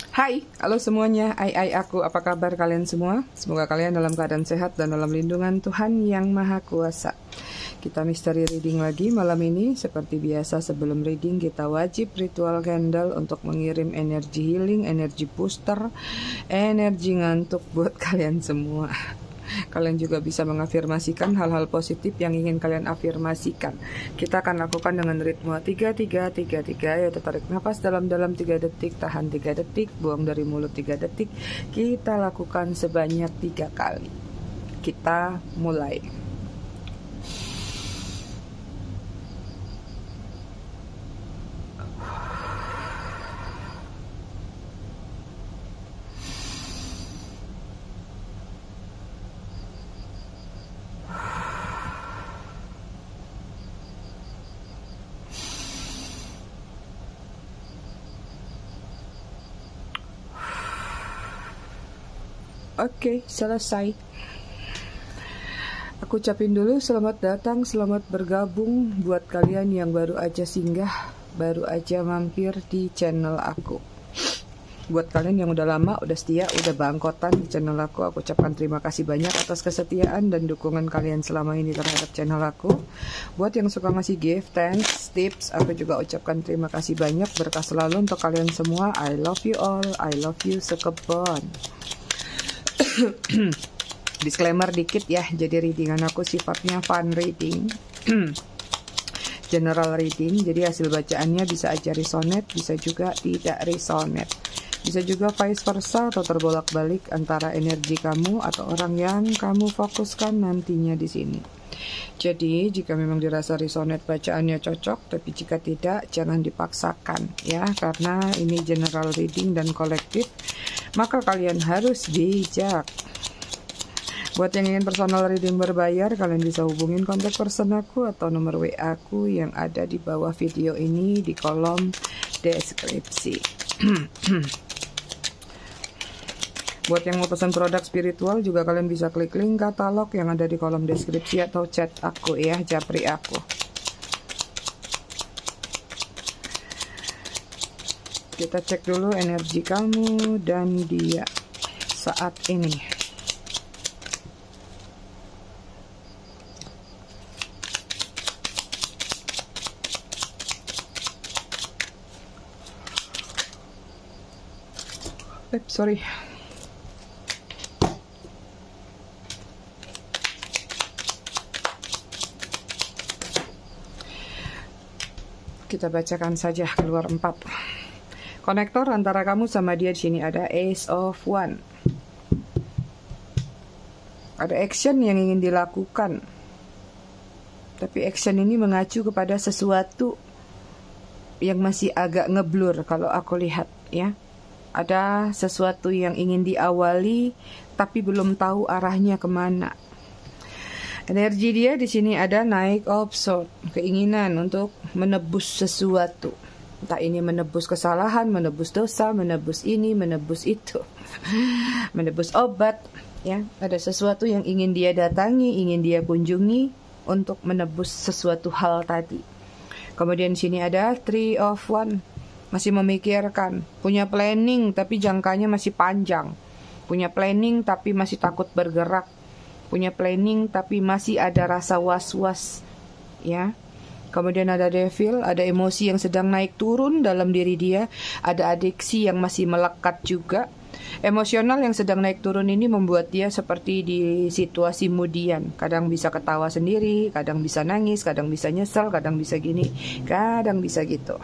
Hai, halo semuanya. Aku, apa kabar kalian semua? Semoga kalian dalam keadaan sehat dan dalam lindungan Tuhan yang Maha Kuasa. Kita misteri reading lagi malam ini. Seperti biasa sebelum reading kita wajib ritual candle untuk mengirim energi healing, energi booster, energi ngantuk buat kalian semua. Kalian juga bisa mengafirmasikan hal-hal positif yang ingin kalian afirmasikan. Kita akan lakukan dengan ritme 3-3-3-3, yaitu tarik nafas dalam-dalam 3 detik, tahan 3 detik, buang dari mulut 3 detik. Kita lakukan sebanyak 3 kali. Kita mulai. Oke, selesai. Aku ucapin dulu selamat datang, selamat bergabung buat kalian yang baru aja singgah, baru aja mampir di channel aku. Buat kalian yang udah lama, udah setia, udah bangkotan di channel aku ucapkan terima kasih banyak atas kesetiaan dan dukungan kalian selama ini terhadap channel aku. Buat yang suka ngasih gift, thanks, tips, aku juga ucapkan terima kasih banyak, berkah selalu untuk kalian semua. I love you all, I love you sekebon. Disclaimer dikit ya, jadi readingan aku sifatnya fun reading, general reading, jadi hasil bacaannya bisa aja resonate, bisa juga tidak resonate, bisa juga vice versa atau terbolak-balik antara energi kamu atau orang yang kamu fokuskan nantinya di sini. Jadi jika memang dirasa resonate bacaannya cocok, tapi jika tidak jangan dipaksakan ya, karena ini general reading dan kolektif, maka kalian harus bijak. Buat yang ingin personal reading berbayar, kalian bisa hubungin kontak person aku atau nomor WA aku yang ada di bawah video ini di kolom deskripsi. Buat yang mau pesan produk spiritual juga kalian bisa klik link katalog yang ada di kolom deskripsi atau chat aku ya, japri aku. Kita cek dulu energi kamu dan dia saat ini. Sorry. Kita bacakan saja keluar 4. Konektor antara kamu sama dia di sini ada Ace of Wands. Ada action yang ingin dilakukan. Tapi action ini mengacu kepada sesuatu yang masih agak ngeblur kalau aku lihat ya. Ada sesuatu yang ingin diawali tapi belum tahu arahnya kemana. Energi dia di sini ada Knight of Swords, keinginan untuk menebus sesuatu. Entah ini menebus kesalahan, menebus dosa, menebus ini, menebus itu, menebus obat. Ya, ada sesuatu yang ingin dia datangi, ingin dia kunjungi untuk menebus sesuatu hal tadi. Kemudian di sini ada Three of Wands, masih memikirkan, punya planning tapi jangkanya masih panjang, punya planning tapi masih takut bergerak, punya planning tapi masih ada rasa was-was ya. Kemudian ada Devil, ada emosi yang sedang naik turun dalam diri dia, ada adiksi yang masih melekat juga. Emosional yang sedang naik turun ini membuat dia seperti di situasi mudian, kadang bisa ketawa sendiri, kadang bisa nangis, kadang bisa nyesel, kadang bisa gini, kadang bisa gitu.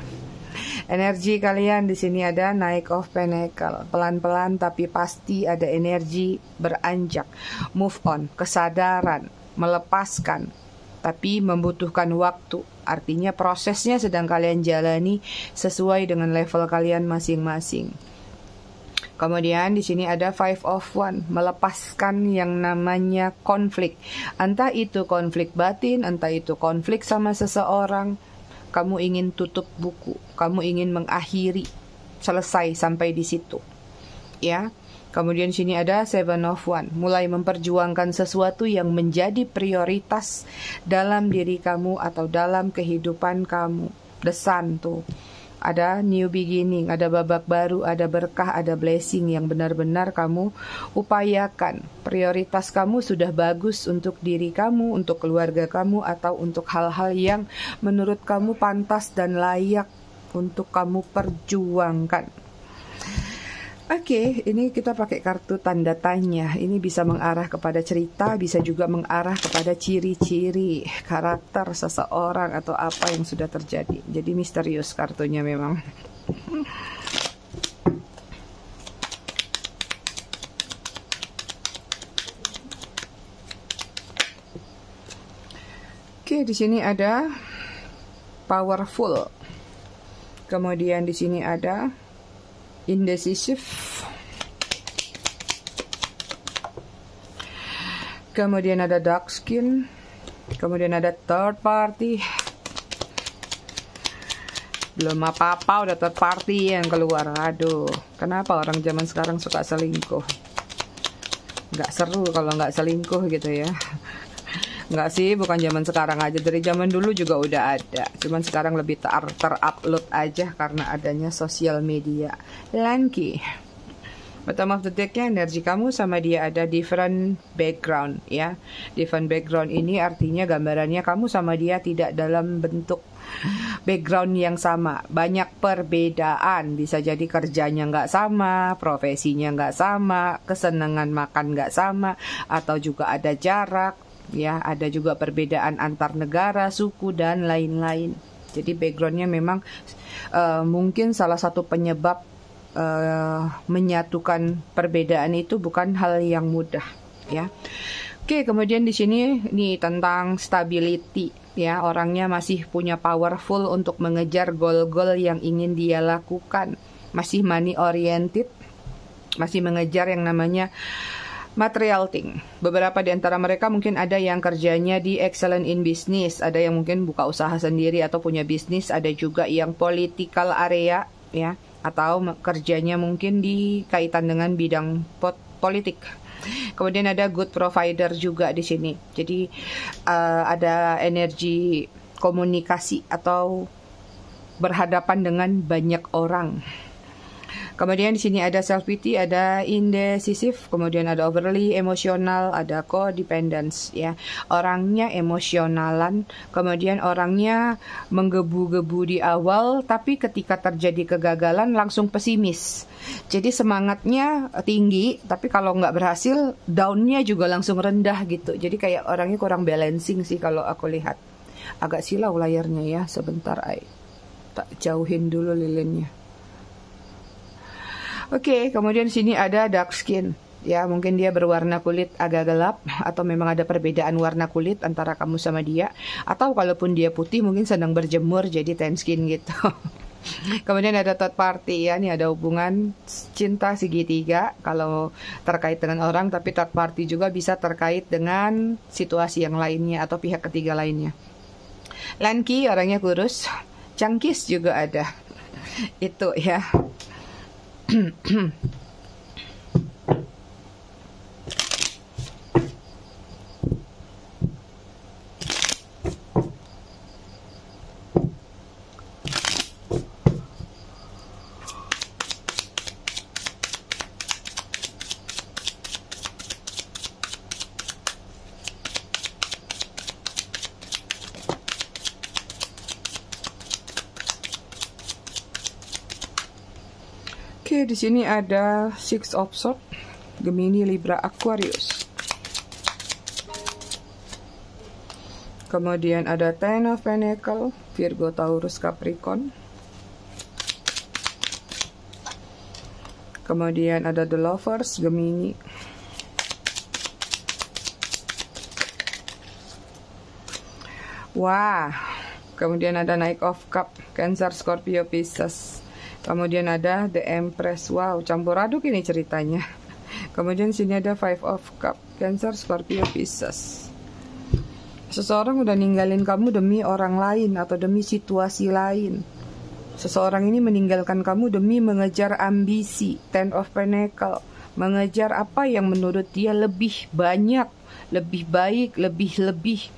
Energi kalian di sini ada Knight of Pentacles, pelan-pelan tapi pasti ada energi beranjak, move on, kesadaran, melepaskan, tapi membutuhkan waktu. Artinya prosesnya sedang kalian jalani sesuai dengan level kalian masing-masing. Kemudian di sini ada Five of Wands, melepaskan yang namanya konflik. Entah itu konflik batin, entah itu konflik sama seseorang. Kamu ingin tutup buku, kamu ingin mengakhiri, selesai sampai di situ. Ya. Kemudian sini ada Seven of Wands, mulai memperjuangkan sesuatu yang menjadi prioritas dalam diri kamu atau dalam kehidupan kamu. The Sun tuh. Ada new beginning, ada babak baru, ada berkah, ada blessing yang benar-benar kamu upayakan. Prioritas kamu sudah bagus untuk diri kamu, untuk keluarga kamu, atau untuk hal-hal yang menurut kamu pantas dan layak untuk kamu perjuangkan. Oke, ini kita pakai kartu tanda tanya. Ini bisa mengarah kepada cerita, bisa juga mengarah kepada ciri-ciri karakter seseorang atau apa yang sudah terjadi. Jadi misterius kartunya memang. Oke, di sini ada powerful. Kemudian di sini ada indecisive. Kemudian ada dark skin. Kemudian ada third party. Belum apa-apa udah third party yang keluar. Aduh, kenapa orang zaman sekarang suka selingkuh? Nggak seru kalau nggak selingkuh gitu ya. Nggak sih, bukan zaman sekarang aja, dari zaman dulu juga udah ada. Cuman sekarang lebih terupload aja karena adanya sosial media. Lanky. Bottom of the deck-nya energi kamu sama dia ada different background ya. Different background ini artinya gambarannya kamu sama dia tidak dalam bentuk background yang sama. Banyak perbedaan. Bisa jadi kerjanya nggak sama, profesinya nggak sama, kesenangan makan nggak sama, atau juga ada jarak. Ya, ada juga perbedaan antar negara, suku, dan lain-lain. Jadi backgroundnya memang mungkin salah satu penyebab menyatukan perbedaan itu bukan hal yang mudah. Ya, oke. Kemudian di sini nih tentang stability. Ya, orangnya masih punya powerful untuk mengejar goal-goal yang ingin dia lakukan. Masih money oriented, masih mengejar yang namanya material thing. Beberapa di antara mereka mungkin ada yang kerjanya di excellent in business, ada yang mungkin buka usaha sendiri atau punya bisnis, ada juga yang political area ya, atau kerjanya mungkin di kaitan dengan bidang politik. Kemudian ada good provider juga di sini. Jadi ada energi komunikasi atau berhadapan dengan banyak orang. Kemudian di sini ada self pity, ada indecisive, kemudian ada overly emosional, ada codependence ya. Orangnya emosionalan, kemudian orangnya menggebu-gebu di awal, tapi ketika terjadi kegagalan langsung pesimis. Jadi semangatnya tinggi, tapi kalau nggak berhasil, down-nya juga langsung rendah gitu. Jadi kayak orangnya kurang balancing sih kalau aku lihat. Agak silau layarnya ya, sebentar tak jauhin dulu lilinnya. Oke, kemudian sini ada dark skin. Ya, mungkin dia berwarna kulit agak gelap atau memang ada perbedaan warna kulit antara kamu sama dia. Atau kalaupun dia putih mungkin sedang berjemur jadi tan skin gitu. Kemudian ada third party ya, ini ada hubungan cinta segitiga kalau terkait dengan orang, tapi third party juga bisa terkait dengan situasi yang lainnya atau pihak ketiga lainnya. Lanky orangnya kurus, cangkis juga ada. Itu ya. Oke, di sini ada Six of Swords, Gemini, Libra, Aquarius. Kemudian ada Ten of Pentacles, Virgo, Taurus, Capricorn. Kemudian ada The Lovers, Gemini. Wah, kemudian ada Knight of Cups, Cancer, Scorpio, Pisces. Kemudian ada The Empress. Wow, campur aduk ini ceritanya. Kemudian sini ada Five of Cups, Cancer, Scorpio, Pisces. Seseorang udah ninggalin kamu demi orang lain atau demi situasi lain. Seseorang ini meninggalkan kamu demi mengejar ambisi, Ten of Pentacles, mengejar apa yang menurut dia lebih banyak, lebih baik, lebih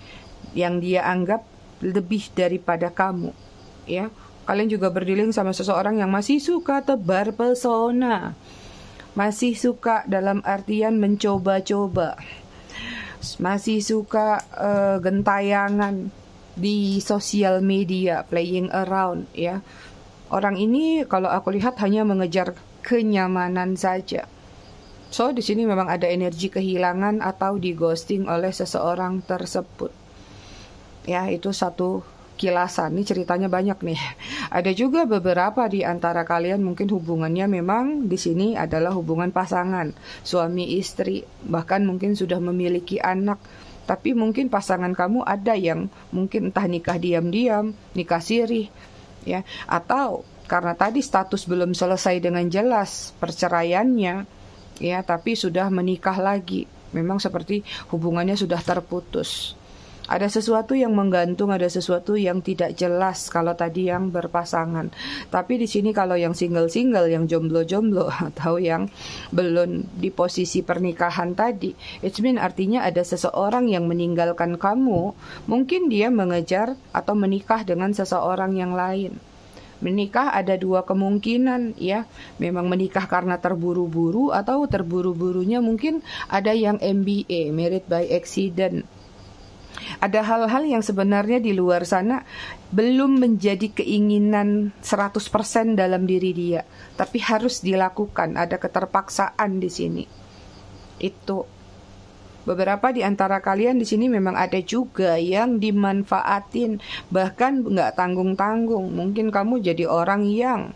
yang dia anggap lebih daripada kamu, ya. Kalian juga berdealing sama seseorang yang masih suka tebar pesona, masih suka dalam artian mencoba-coba, masih suka gentayangan di sosial media, playing around ya. Orang ini kalau aku lihat hanya mengejar kenyamanan saja. So di sini memang ada energi kehilangan atau di ghosting oleh seseorang tersebut. Ya, itu satu kilasan. Ini ceritanya banyak nih. Ada juga beberapa di antara kalian mungkin hubungannya memang di sini adalah hubungan pasangan, suami istri, bahkan mungkin sudah memiliki anak. Tapi mungkin pasangan kamu ada yang mungkin entah nikah diam-diam, nikah sirih, ya, atau karena tadi status belum selesai dengan jelas perceraiannya, ya, tapi sudah menikah lagi. Memang seperti hubungannya sudah terputus. Ada sesuatu yang menggantung, ada sesuatu yang tidak jelas kalau tadi yang berpasangan. Tapi di sini kalau yang single-single, yang jomblo-jomblo atau yang belum di posisi pernikahan tadi, it means artinya ada seseorang yang meninggalkan kamu. Mungkin dia mengejar atau menikah dengan seseorang yang lain. Menikah ada dua kemungkinan ya. Memang menikah karena terburu-buru atau terburu-burunya mungkin ada yang MBA, married by accident. Ada hal-hal yang sebenarnya di luar sana belum menjadi keinginan 100% dalam diri dia, tapi harus dilakukan. Ada keterpaksaan di sini. Itu beberapa di antara kalian di sini memang ada juga yang dimanfaatin, bahkan nggak tanggung-tanggung. Mungkin kamu jadi orang yang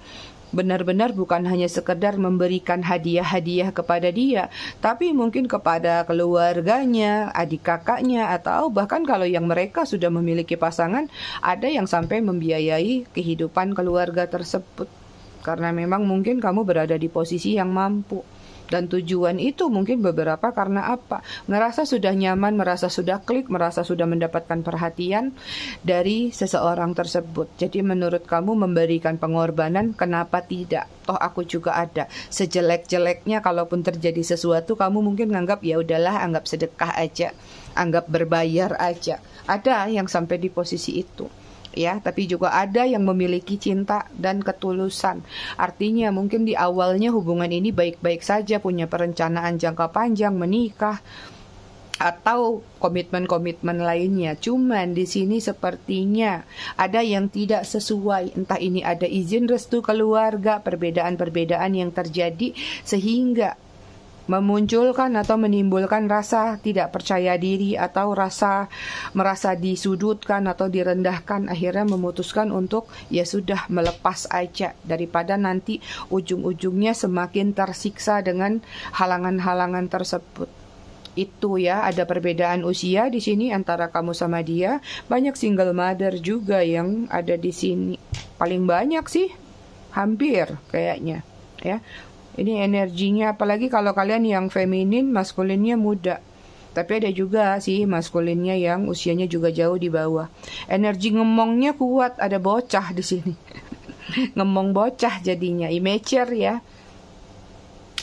benar-benar bukan hanya sekedar memberikan hadiah-hadiah kepada dia, tapi mungkin kepada keluarganya, adik kakaknya, atau bahkan kalau yang mereka sudah memiliki pasangan, ada yang sampai membiayai kehidupan keluarga tersebut. Karena memang mungkin kamu berada di posisi yang mampu. Dan tujuan itu mungkin beberapa karena apa? Merasa sudah nyaman, merasa sudah klik, merasa sudah mendapatkan perhatian dari seseorang tersebut. Jadi menurut kamu memberikan pengorbanan, kenapa tidak? Toh aku juga ada. Sejelek-jeleknya kalaupun terjadi sesuatu, kamu mungkin nganggap ya udahlah, anggap sedekah aja, anggap berbayar aja. Ada yang sampai di posisi itu. Ya, tapi juga ada yang memiliki cinta dan ketulusan. Artinya mungkin di awalnya hubungan ini baik-baik saja, punya perencanaan jangka panjang, menikah atau komitmen-komitmen lainnya. Cuman di sini sepertinya ada yang tidak sesuai. Entah ini ada izin restu keluarga, perbedaan-perbedaan yang terjadi sehingga memunculkan atau menimbulkan rasa tidak percaya diri atau rasa merasa disudutkan atau direndahkan, akhirnya memutuskan untuk ya sudah melepas aja daripada nanti ujung-ujungnya semakin tersiksa dengan halangan-halangan tersebut. Itu ya, ada perbedaan usia di sini antara kamu sama dia. Banyak single mother juga yang ada di sini. Paling banyak sih, hampir kayaknya ya. Ini energinya, apalagi kalau kalian yang feminin, maskulinnya muda. Tapi ada juga sih maskulinnya yang usianya juga jauh di bawah. Energi ngemongnya kuat, ada bocah di sini. Ngemong bocah jadinya, immature ya.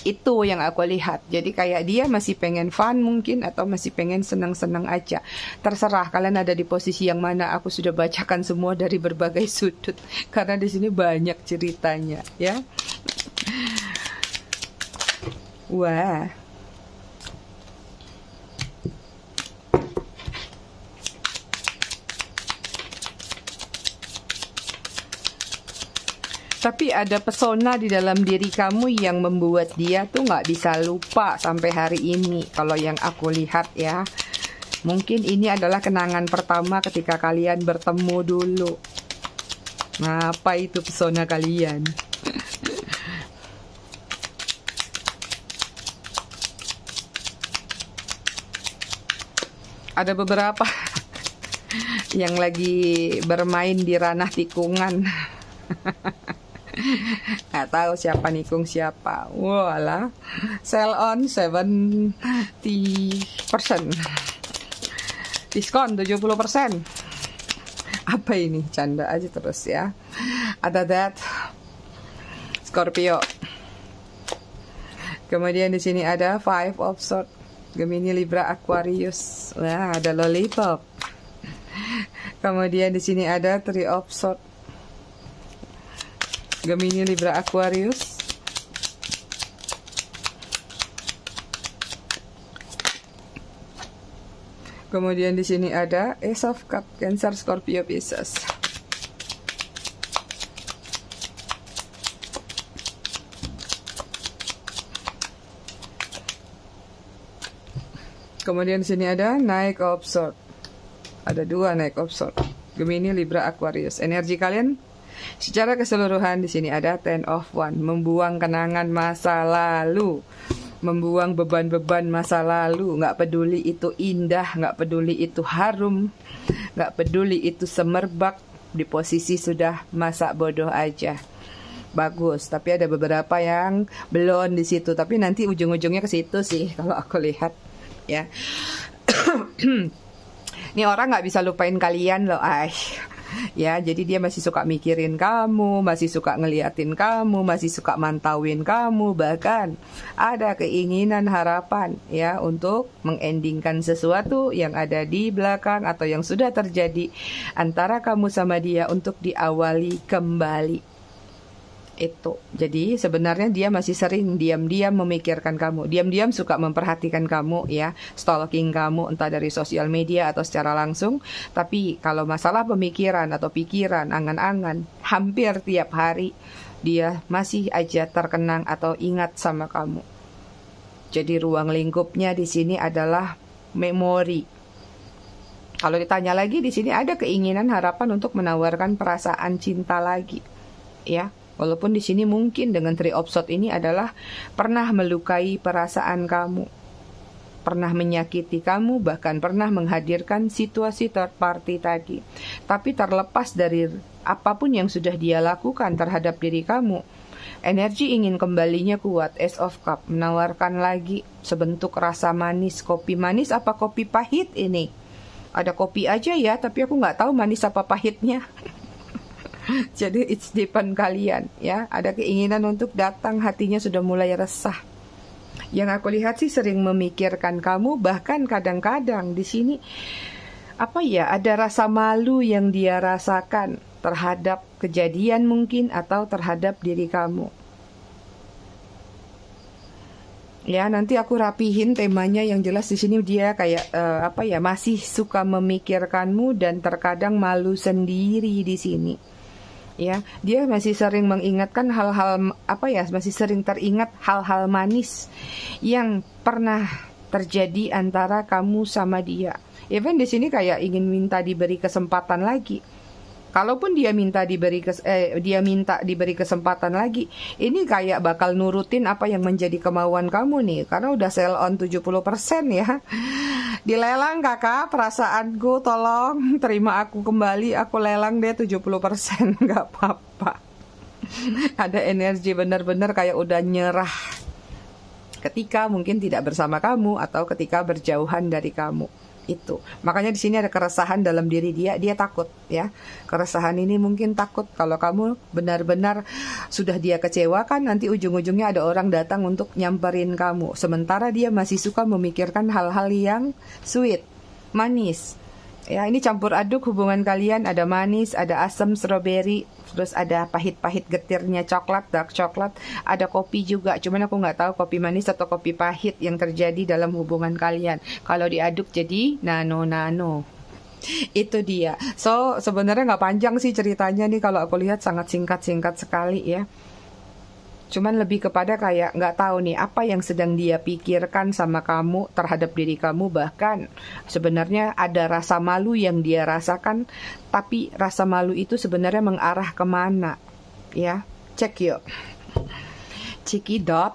Itu yang aku lihat. Jadi kayak dia masih pengen fun mungkin, atau masih pengen senang-senang aja. Terserah kalian ada di posisi yang mana. Aku sudah bacakan semua dari berbagai sudut. Karena di sini banyak ceritanya ya. Wah. Tapi ada pesona di dalam diri kamu yang membuat dia tuh nggak bisa lupa sampai hari ini. Kalau yang aku lihat ya, mungkin ini adalah kenangan pertama ketika kalian bertemu dulu. Nah, apa itu pesona kalian? Ada beberapa yang lagi bermain di ranah tikungan. Nggak tahu siapa nikung siapa. Walah, sell on 70%, diskon 70%. Apa ini? Canda aja terus ya. Ada that Scorpio. Kemudian di sini ada Five of Swords, Gemini, Libra, Aquarius. Wah, ada lollipop. Kemudian di sini ada Three of Swords. Gemini, Libra, Aquarius. Kemudian di sini ada Ace of Cup, Cancer, Scorpio, Pisces. Kemudian di sini ada Knight of Swords. Ada 2 Knight of Swords. Gemini, Libra, Aquarius. Energi kalian secara keseluruhan di sini ada Ten of Wands, membuang kenangan masa lalu, membuang beban-beban masa lalu. Nggak peduli itu indah, nggak peduli itu harum, nggak peduli itu semerbak. Di posisi sudah masa bodoh aja. Bagus, tapi ada beberapa yang belum di situ. Tapi nanti ujung-ujungnya ke situ sih kalau aku lihat. Ya, ini orang nggak bisa lupain kalian loh, ya. Jadi dia masih suka mikirin kamu, masih suka ngeliatin kamu, masih suka mantauin kamu, bahkan ada keinginan harapan ya untuk mengendingkan sesuatu yang ada di belakang atau yang sudah terjadi antara kamu sama dia untuk diawali kembali. Itu. Jadi sebenarnya dia masih sering diam-diam memikirkan kamu, diam-diam suka memperhatikan kamu ya, stalking kamu entah dari sosial media atau secara langsung. Tapi kalau masalah pemikiran atau pikiran, angan-angan, hampir tiap hari dia masih aja terkenang atau ingat sama kamu. Jadi ruang lingkupnya di sini adalah memori. Kalau ditanya lagi di sini ada keinginan harapan untuk menawarkan perasaan cinta lagi, ya. Walaupun di sini mungkin dengan Three of Swords ini adalah pernah melukai perasaan kamu, pernah menyakiti kamu, bahkan pernah menghadirkan situasi third party tadi. Tapi terlepas dari apapun yang sudah dia lakukan terhadap diri kamu, energi ingin kembalinya kuat. Ace of Cup menawarkan lagi sebentuk rasa manis. Kopi manis apa kopi pahit ini? Ada kopi aja ya, tapi aku nggak tahu manis apa pahitnya. Jadi it's depend kalian ya. Ada keinginan untuk datang, hatinya sudah mulai resah. Yang aku lihat sih sering memikirkan kamu, bahkan kadang-kadang di sini apa ya, ada rasa malu yang dia rasakan terhadap kejadian mungkin atau terhadap diri kamu. Ya, nanti aku rapihin temanya. Yang jelas di sini dia kayak masih suka memikirkanmu dan terkadang malu sendiri di sini. Ya, dia masih sering mengingatkan hal-hal masih sering teringat hal-hal manis yang pernah terjadi antara kamu sama dia. Even di sini kayak ingin minta diberi kesempatan lagi. Kalaupun dia minta diberi kesempatan lagi, ini kayak bakal nurutin apa yang menjadi kemauan kamu nih, karena udah sell on 70% ya. Dilelang kakak, perasaanku tolong terima aku kembali, aku lelang deh 70%, nggak apa-apa. Ada energi benar-benar kayak udah nyerah ketika mungkin tidak bersama kamu atau ketika berjauhan dari kamu. Itu makanya di sini ada keresahan dalam diri dia takut ya. Keresahan ini mungkin takut kalau kamu benar-benar sudah dia kecewakan, nanti ujung-ujungnya ada orang datang untuk nyamperin kamu, sementara dia masih suka memikirkan hal-hal yang sweet, manis. Ya, ini campur aduk hubungan kalian, ada manis, ada asam strawberry, terus ada pahit-pahit getirnya coklat, dark coklat, ada kopi juga. Cuman aku nggak tahu kopi manis atau kopi pahit yang terjadi dalam hubungan kalian. Kalau diaduk jadi nano-nano. Itu dia. So, sebenarnya nggak panjang sih ceritanya nih, kalau aku lihat sangat singkat-singkat sekali ya. Cuman lebih kepada kayak nggak tahu nih apa yang sedang dia pikirkan sama kamu, terhadap diri kamu. Bahkan sebenarnya ada rasa malu yang dia rasakan, tapi rasa malu itu sebenarnya mengarah kemana ya. Cek yuk, cekidot.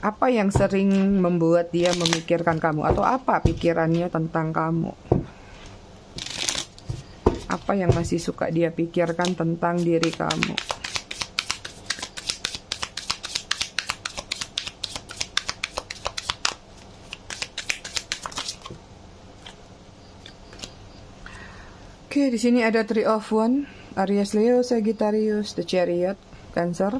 Apa yang sering membuat dia memikirkan kamu, atau apa pikirannya tentang kamu? Apa yang masih suka dia pikirkan tentang diri kamu? Oke, di sini ada Three of Wands, Aries, Leo, Sagittarius, The Chariot, Cancer.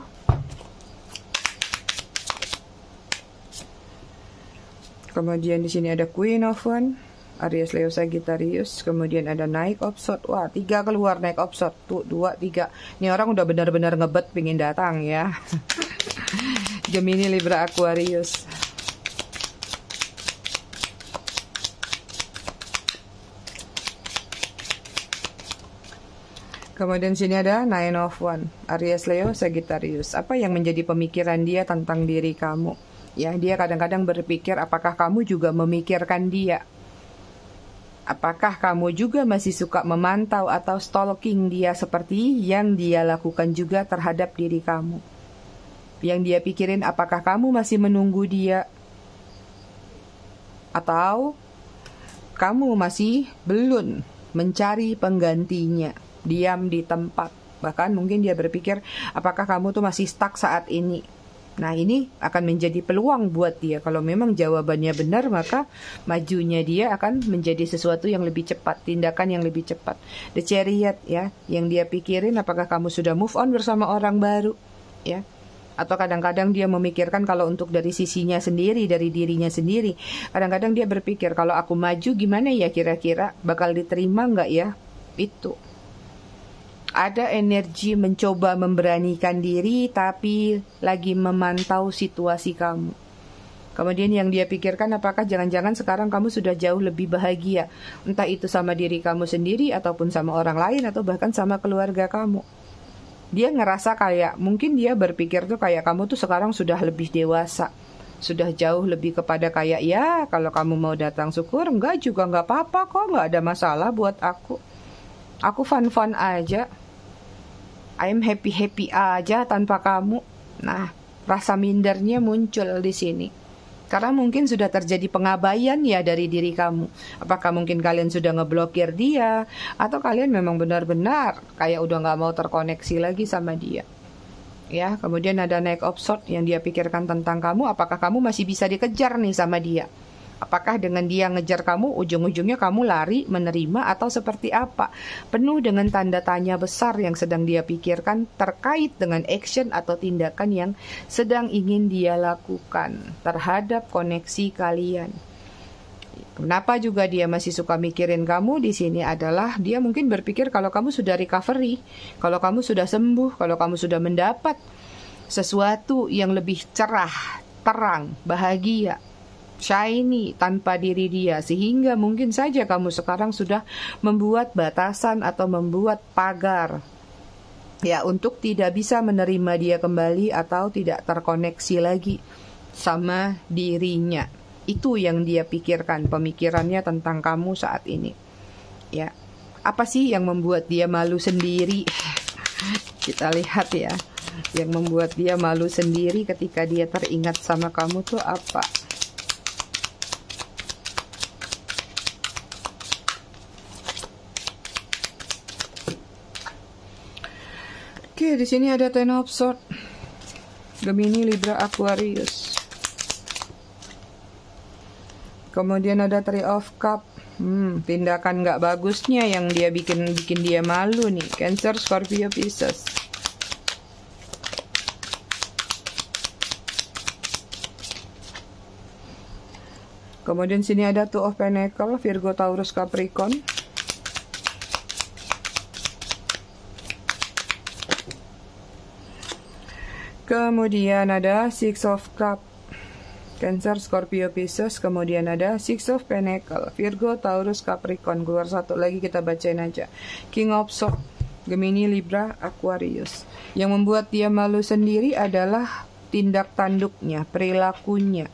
Kemudian di sini ada Queen of Wands, Aries, Leo, Sagittarius. Kemudian ada naik opsot. Wah, 3 keluar naik opsot. Tuh, 2, 3. Ini orang udah benar-benar ngebet pingin datang ya. Gemini, Libra, Aquarius. Kemudian sini ada Nine of Wands. Aries, Leo, Sagittarius. Apa yang menjadi pemikiran dia tentang diri kamu? Ya, dia kadang-kadang berpikir apakah kamu juga memikirkan dia? Apakah kamu juga masih suka memantau atau stalking dia seperti yang dia lakukan juga terhadap diri kamu? Yang dia pikirin apakah kamu masih menunggu dia? Atau kamu masih belum mencari penggantinya? Diam di tempat. Bahkan mungkin dia berpikir apakah kamu tuh masih stuck saat ini. Nah, ini akan menjadi peluang buat dia. Kalau memang jawabannya benar, maka majunya dia akan menjadi sesuatu yang lebih cepat, tindakan yang lebih cepat. The Chariot ya, yang dia pikirin apakah kamu sudah move on bersama orang baru ya. Atau kadang-kadang dia memikirkan kalau untuk dari sisinya sendiri, dari dirinya sendiri. Kadang-kadang dia berpikir kalau aku maju gimana ya kira-kira, bakal diterima nggak ya? Itu. Ada energi mencoba memberanikan diri tapi lagi memantau situasi kamu. Kemudian yang dia pikirkan apakah jangan-jangan sekarang kamu sudah jauh lebih bahagia. Entah itu sama diri kamu sendiri ataupun sama orang lain atau bahkan sama keluarga kamu. Dia ngerasa kayak mungkin dia berpikir tuh kayak kamu tuh sekarang sudah lebih dewasa. Sudah jauh lebih kepada kayak ya kalau kamu mau datang syukur enggak juga enggak apa-apa kok, enggak ada masalah buat aku. Aku fun-fun aja. I'm happy-happy aja tanpa kamu. Nah, rasa mindernya muncul di sini. Karena mungkin sudah terjadi pengabaian ya dari diri kamu. Apakah mungkin kalian sudah ngeblokir dia, atau kalian memang benar-benar kayak udah gak mau terkoneksi lagi sama dia. Ya, kemudian ada naik opsot yang dia pikirkan tentang kamu. Apakah kamu masih bisa dikejar nih sama dia? Apakah dengan dia ngejar kamu, ujung-ujungnya kamu lari, menerima, atau seperti apa? Penuh dengan tanda tanya besar yang sedang dia pikirkan terkait dengan action atau tindakan yang sedang ingin dia lakukan terhadap koneksi kalian. Kenapa juga dia masih suka mikirin kamu di sini adalah dia mungkin berpikir kalau kamu sudah recovery, kalau kamu sudah sembuh, kalau kamu sudah mendapat sesuatu yang lebih cerah, terang, bahagia, shiny tanpa diri dia, sehingga mungkin saja kamu sekarang sudah membuat batasan atau membuat pagar ya untuk tidak bisa menerima dia kembali atau tidak terkoneksi lagi sama dirinya. Itu yang dia pikirkan, pemikirannya tentang kamu saat ini ya. Apa sih yang membuat dia malu sendiri? Kita lihat ya, yang membuat dia malu sendiri ketika dia teringat sama kamu tuh apa? Oke, di sini ada Ten of Swords. Gemini, Libra, Aquarius. Kemudian ada Three of Cups. Tindakan nggak bagusnya yang dia bikin dia malu nih. Cancer, Scorpio, Pisces. Kemudian sini ada Two of Pentacles, Virgo, Taurus, Capricorn. Kemudian ada Six of Cups, Cancer, Scorpio, Pisces. Kemudian ada Six of Pentacles, Virgo, Taurus, Capricorn. Keluar satu lagi, kita bacain aja. King of Swords, Gemini, Libra, Aquarius. Yang membuat dia malu sendiri adalah tindak tanduknya, perilakunya,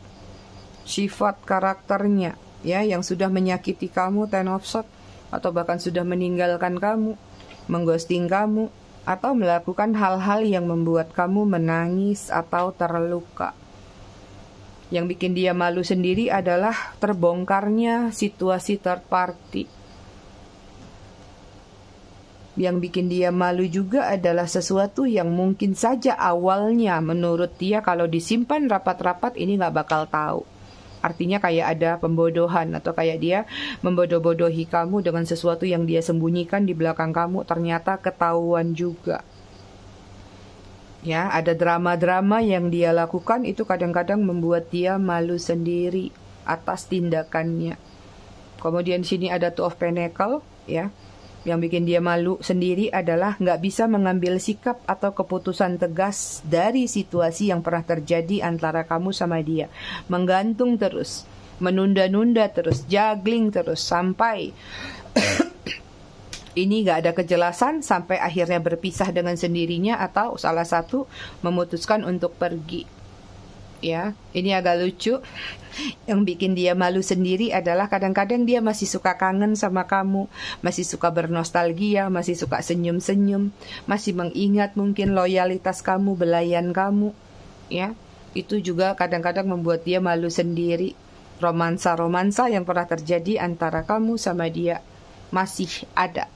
sifat karakternya ya, yang sudah menyakiti kamu, Ten of Swords, atau bahkan sudah meninggalkan kamu, mengghosting kamu, atau melakukan hal-hal yang membuat kamu menangis atau terluka. Yang bikin dia malu sendiri adalah terbongkarnya situasi third party. Yang bikin dia malu juga adalah sesuatu yang mungkin saja awalnya menurut dia kalau disimpan rapat-rapat ini gak bakal tahu. Artinya kayak ada pembodohan atau kayak dia membodoh-bodohi kamu dengan sesuatu yang dia sembunyikan di belakang kamu, ternyata ketahuan juga. Ya, ada drama-drama yang dia lakukan itu kadang-kadang membuat dia malu sendiri atas tindakannya. Kemudian sini ada Two of Pentacle, ya. Yang bikin dia malu sendiri adalah nggak bisa mengambil sikap atau keputusan tegas dari situasi yang pernah terjadi antara kamu sama dia. Menggantung terus, menunda-nunda terus, juggling terus, sampai ini nggak ada kejelasan, sampai akhirnya berpisah dengan sendirinya atau salah satu memutuskan untuk pergi. Ya, ini agak lucu. Yang bikin dia malu sendiri adalah kadang-kadang dia masih suka kangen sama kamu, masih suka bernostalgia, masih suka senyum-senyum, masih mengingat mungkin loyalitas kamu, belayan kamu. Ya, itu juga kadang-kadang membuat dia malu sendiri. Romansa-romansa yang pernah terjadi antara kamu sama dia masih ada.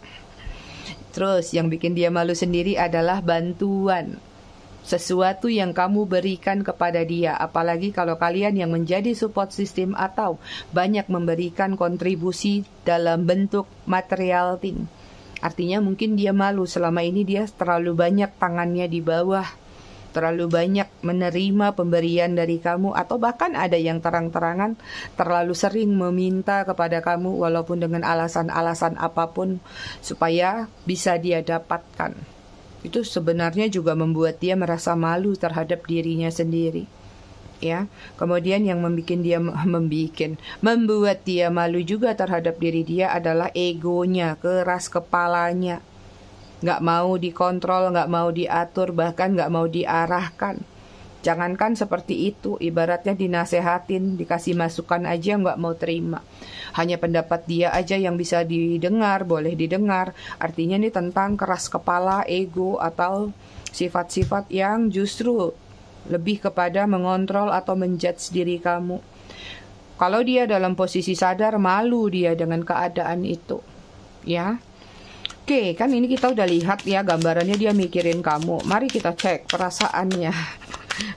Terus yang bikin dia malu sendiri adalah bantuan. Sesuatu yang kamu berikan kepada dia, apalagi kalau kalian yang menjadi support system atau banyak memberikan kontribusi dalam bentuk material thing. Artinya mungkin dia malu, selama ini dia terlalu banyak tangannya di bawah, terlalu banyak menerima pemberian dari kamu, atau bahkan ada yang terang-terangan terlalu sering meminta kepada kamu walaupun dengan alasan-alasan apapun supaya bisa dia dapatkan. Itu sebenarnya juga membuat dia merasa malu terhadap dirinya sendiri. Ya, kemudian yang membuat dia malu juga terhadap diri dia adalah egonya, keras kepalanya. Nggak mau dikontrol, nggak mau diatur, bahkan nggak mau diarahkan. Jangankan seperti itu, ibaratnya dinasehatin, dikasih masukan aja nggak mau terima. Hanya pendapat dia aja yang bisa didengar, boleh didengar. Artinya ini tentang keras kepala, ego, atau sifat-sifat yang justru lebih kepada mengontrol atau menjudge diri kamu. Kalau dia dalam posisi sadar, malu dia dengan keadaan itu. Ya. Oke, kan ini kita udah lihat ya gambarannya dia mikirin kamu. Mari kita cek perasaannya.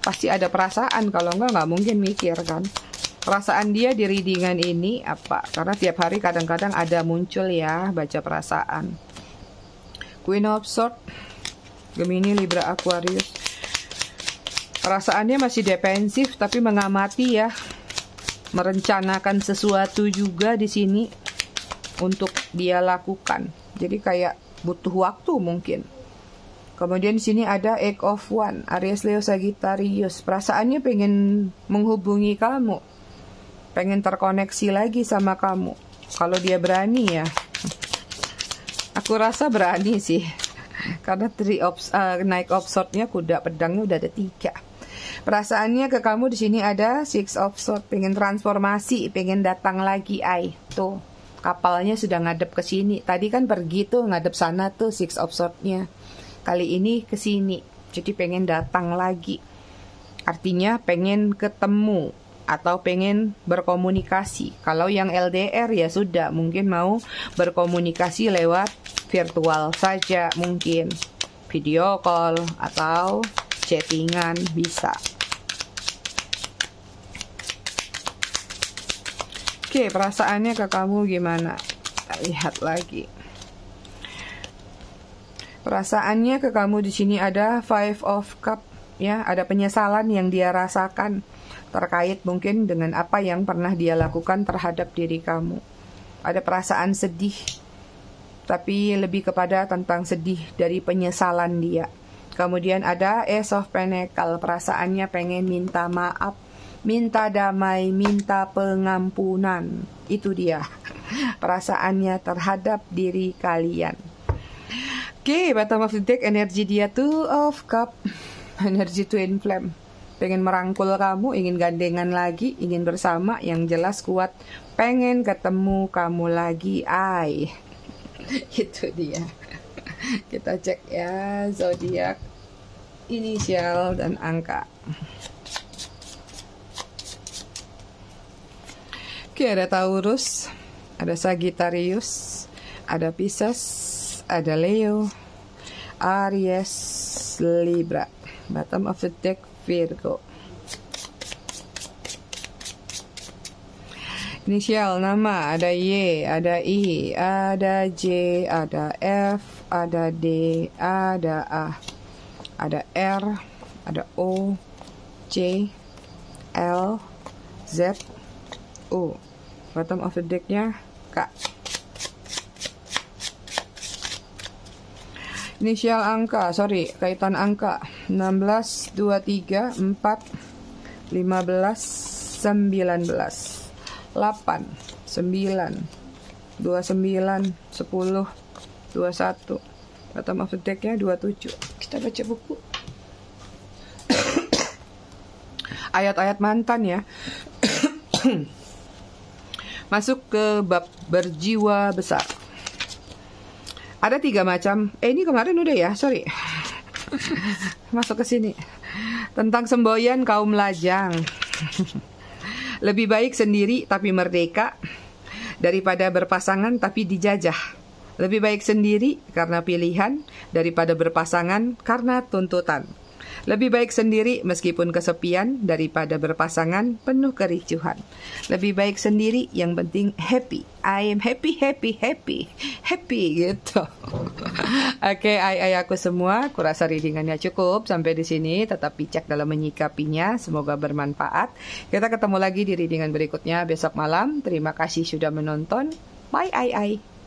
Pasti ada perasaan, kalau nggak mungkin mikir kan. Perasaan dia di readingan ini apa? Karena tiap hari kadang-kadang ada muncul ya baca perasaan. Queen of Swords, Gemini, Libra, Aquarius. Perasaannya masih defensif tapi mengamati ya. Merencanakan sesuatu juga di sini untuk dia lakukan. Jadi kayak butuh waktu mungkin. Kemudian di sini ada Eight of Wands, Aries, Leo, Sagittarius. Perasaannya pengen menghubungi kamu, pengen terkoneksi lagi sama kamu. Kalau dia berani ya, aku rasa berani sih. Karena Knight of Swords-nya, kuda pedangnya udah ada 3. Perasaannya ke kamu di sini ada Six of Swords, pengen transformasi, pengen datang lagi. Tuh kapalnya sudah ngadep ke sini. Tadi kan pergi tuh ngadep sana tuh Six of Swords-nya. Kali ini ke sini, jadi pengen datang lagi. Artinya pengen ketemu atau pengen berkomunikasi. Kalau yang LDR ya sudah, mungkin mau berkomunikasi lewat virtual saja, mungkin video call atau chattingan bisa. Oke, perasaannya ke kamu gimana? Kita lihat lagi. Perasaannya ke kamu di sini ada Five of Cups, ya, ada penyesalan yang dia rasakan terkait mungkin dengan apa yang pernah dia lakukan terhadap diri kamu. Ada perasaan sedih, tapi lebih kepada tentang sedih dari penyesalan dia. Kemudian ada Ace of Pentacles, perasaannya pengen minta maaf, minta damai, minta pengampunan. Itu dia perasaannya terhadap diri kalian. Oke, bottom of the deck, energi dia Two of Cups, energi Twin Flame. Pengen merangkul kamu, ingin gandengan lagi, ingin bersama, yang jelas kuat. Pengen ketemu kamu lagi, Itu dia. Kita cek ya, zodiak, inisial, dan angka. Oke, ada Taurus, ada Sagittarius, ada Pisces, ada Leo, Aries, Libra. Bottom of the deck, Virgo. Inisial nama ada Y, ada I, ada J, ada F, ada D, ada A, ada R, ada O, J, L, Z, O. Bottom of the decknya Kak. Inisial angka, kaitan angka 16, 23, 4, 15, 19, 8, 9, 29, 10, 21. Bottom of the deck-nya 27. Kita baca buku. Ayat-ayat mantan ya. Masuk ke bab berjiwa besar. Ada 3 macam. Ini kemarin udah ya, Masuk ke sini. Tentang semboyan kaum lajang. Lebih baik sendiri tapi merdeka daripada berpasangan tapi dijajah. Lebih baik sendiri karena pilihan daripada berpasangan karena tuntutan. Lebih baik sendiri meskipun kesepian daripada berpasangan penuh kericuhan. Lebih baik sendiri, yang penting happy. I am happy gitu. Oke, aku semua, kurasa readingannya cukup sampai di sini. Tetap bijak dalam menyikapinya. Semoga bermanfaat. Kita ketemu lagi di readingan berikutnya besok malam. Terima kasih sudah menonton. Bye.